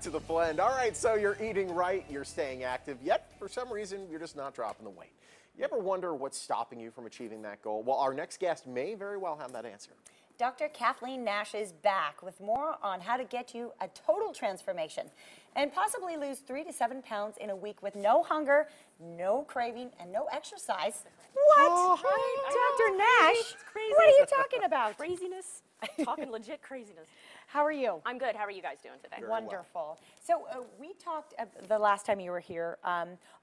To the blend. All right, so you're eating right, you're staying active, yet for some reason you're just not dropping the weight. You ever wonder what's stopping you from achieving that goal? Well, our next guest may very well have that answer. Dr. Kathleen Nash is back with more on how to get you a total transformation and possibly lose 3 to 7 pounds in a week with no hunger, no craving, and no exercise. What? Oh, Dr. Nash? It's crazy. What are you talking about? Craziness. Talking legit craziness. How are you? I'm good. How are you guys doing today? Wonderful. So we talked the last time you were here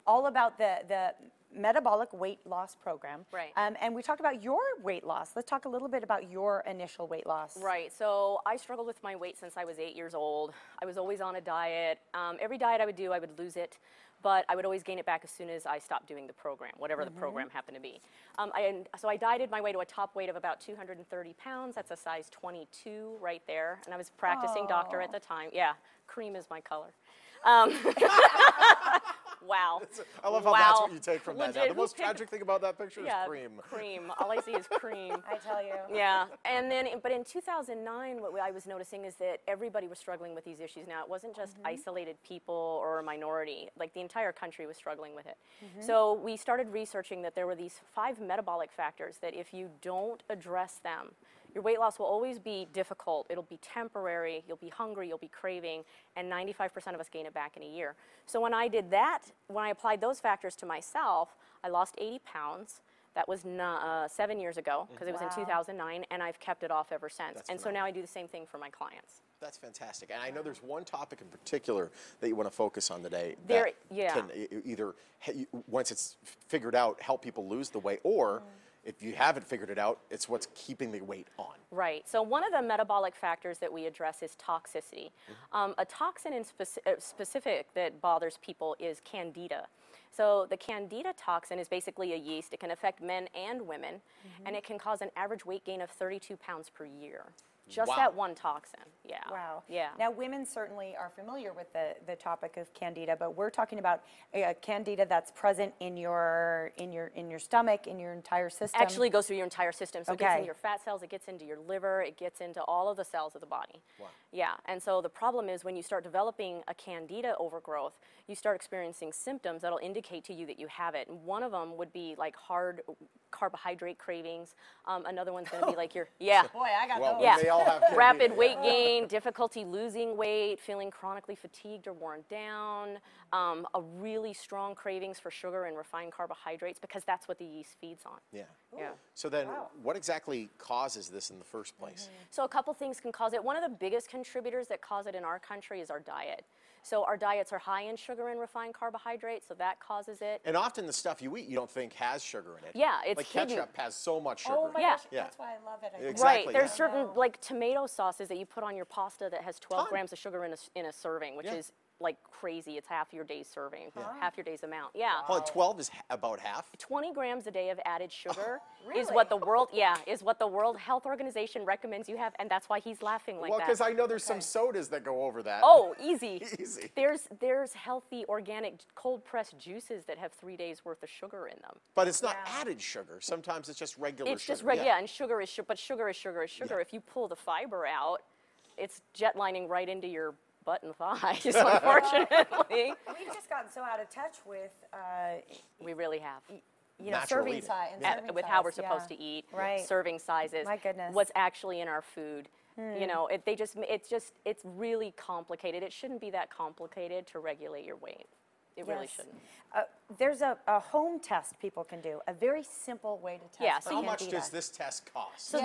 all about the metabolic weight loss program. Right. And we talked about your weight loss. Let's talk a little bit about your initial weight loss. Right. So I struggled with my weight since I was 8 years old. I was always on a diet. Every diet I would do, I would lose it. But I would always gain it back as soon as I stopped doing the program, whatever the program happened to be. So I dieted my way to a top weight of about 230 pounds. That's a size 22 right there. And I was practicing doctor at the time. Yeah, cream is my color. Wow. I love how that's what you take from that. Legit, Now, the most tragic thing about that picture is cream. Cream. All I see is cream. I tell you. Yeah, and then, but in 2009, what I was noticing is that everybody was struggling with these issues. Now, it wasn't just isolated people or a minority. Like, the entire country was struggling with it. So we started researching that there were these 5 metabolic factors that if you don't address them, your weight loss will always be difficult. It'll be temporary. You'll be hungry. You'll be craving. And 95% of us gain it back in a year. So when I did that, when I applied those factors to myself, I lost 80 pounds. That was 7 years ago, because it was in 2009, and I've kept it off ever since. That's and so now I do the same thing for my clients. That's fantastic. And I know there's one topic in particular that you want to focus on today. There, that can either, once it's figured out, help people lose the weight, or if you haven't figured it out, it's what's keeping the weight on. Right. So one of the metabolic factors that we address is toxicity. A toxin in specific that bothers people is Candida. So the Candida toxin is basically a yeast. It can affect men and women, and it can cause an average weight gain of 32 pounds per year. Just that one toxin, yeah. Wow. Yeah. Now, women certainly are familiar with the topic of Candida, but we're talking about Candida that's present in your stomach, in your entire system. Actually goes through your entire system. So it gets into your fat cells, it gets into your liver, it gets into all of the cells of the body. Wow. Yeah, and so the problem is when you start developing a Candida overgrowth, you start experiencing symptoms that'll indicate to you that you have it. And one of them would be like hard carbohydrate cravings. Another one's going to be like your, Boy, I got those. Yeah. They all have Candida, Rapid weight gain, difficulty losing weight, feeling chronically fatigued or worn down, a really strong cravings for sugar and refined carbohydrates, because that's what the yeast feeds on. Yeah. Yeah. So then what exactly causes this in the first place? So a couple things can cause it. One of the biggest contributors that cause it in our country is our diet. So our diets are high in sugar and refined carbohydrates, so that causes it. And often the stuff you eat you don't think has sugar in it. Yeah, it's like hidden. ketchup has so much sugar. Oh my Yeah. gosh, that's why I love it. Exactly. Right, there's certain like tomato sauces that you put on your pasta that has 12 Ton. grams of sugar in a serving, which is like crazy. It's half your day's serving, half your day's amount. Yeah. Well, 12 is about half. 20 grams a day of added sugar Really? is what the World Health Organization recommends you have, and that's why he's laughing like Well, that. because I know there's some sodas that go over that. Oh, easy. Easy. There's healthy organic cold pressed juices that have 3 days worth of sugar in them. But it's not added sugar. Sometimes it's just regular It's sugar. just regular, and sugar is sugar, but sugar is sugar is sugar. If you pull the fiber out, it's jetlining right into your butt and thighs, unfortunately. We've just gotten so out of touch with, We really have. you know, Natural serving eating. size. With how we're supposed to eat, Right. serving sizes, My goodness. what's actually in our food. You know, it's really complicated. It shouldn't be that complicated to regulate your weight. It really shouldn't. There's a home test people can do, a very simple way to test. Yeah, for so How much Candida. does this test cost? So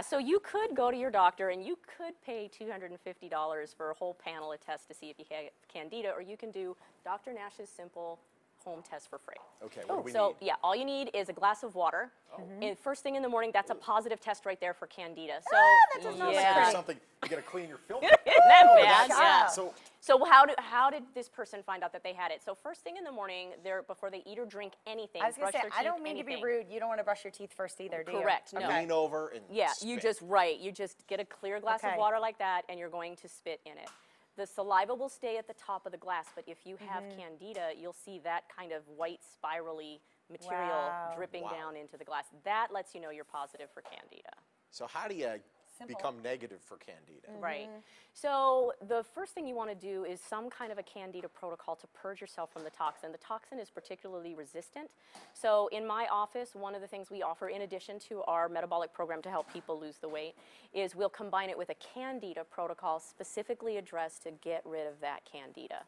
so you could go to your doctor and you could pay $250 for a whole panel of tests to see if you have Candida, or you can do Dr. Nash's simple home test for free. Okay, what do we So need? yeah, all you need is a glass of water. And first thing in the morning, that's a positive test right there for Candida. So that does not look There's great. something, you got to clean your filter. Isn't that bad? gosh. Yeah. So, So how did this person find out that they had it? So first thing in the morning, before they eat or drink anything, I was going brush to say, their teeth, I don't mean to be rude. You don't want to brush your teeth first either, do you? Correct. No. lean over and Yeah, spit. you just get a clear glass of water like that, and you're going to spit in it. The saliva will stay at the top of the glass, but if you have Candida, you'll see that kind of white spirally material dripping down into the glass. That lets you know you're positive for Candida. So how do you Simple. become negative for Candida. Right. So the first thing you want to do is some kind of a Candida protocol to purge yourself from the toxin. The toxin is particularly resistant. So in my office, one of the things we offer, in addition to our metabolic program to help people lose the weight, is we'll combine it with a Candida protocol specifically addressed to get rid of that Candida.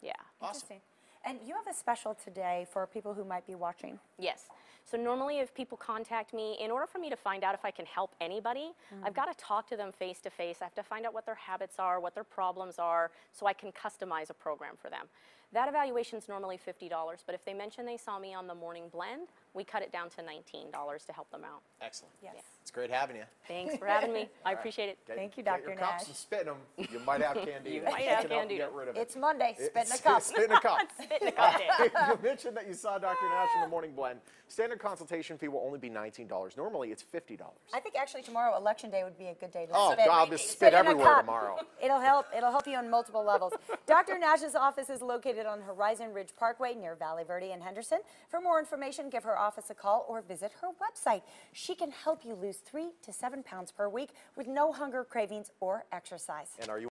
Yeah. Awesome. Interesting. And you have a special today for people who might be watching. Yes. So normally if people contact me, in order for me to find out if I can help anybody, I've got to talk to them face to face. I have to find out what their habits are, what their problems are, so I can customize a program for them. That evaluation is normally $50, but if they mention they saw me on the morning blend, we cut it down to $19 to help them out. Excellent. Yes. It's great having you. Thanks for having me. I appreciate it. Thank you, Get Dr. your cups Nash. and spit them. You might have Candida. You might We have can help you Candida. Get rid of it. It's Monday. Spit in a cup. Spit in a cup. Spit in the cup. You mentioned that you saw Dr. Nash in the morning blend. Standard consultation fee will only be $19. Normally, it's $50. I think actually tomorrow, Election Day, would be a good day to Oh, spit. God, just spit in a everywhere cup. tomorrow. It'll help you on multiple levels. Dr. Nash's office is located on Horizon Ridge Parkway near Valley Verde and Henderson. For more information, give her office a call or visit her website. She can help you lose 3 to 7 pounds per week with no hunger, cravings, or exercise. And are you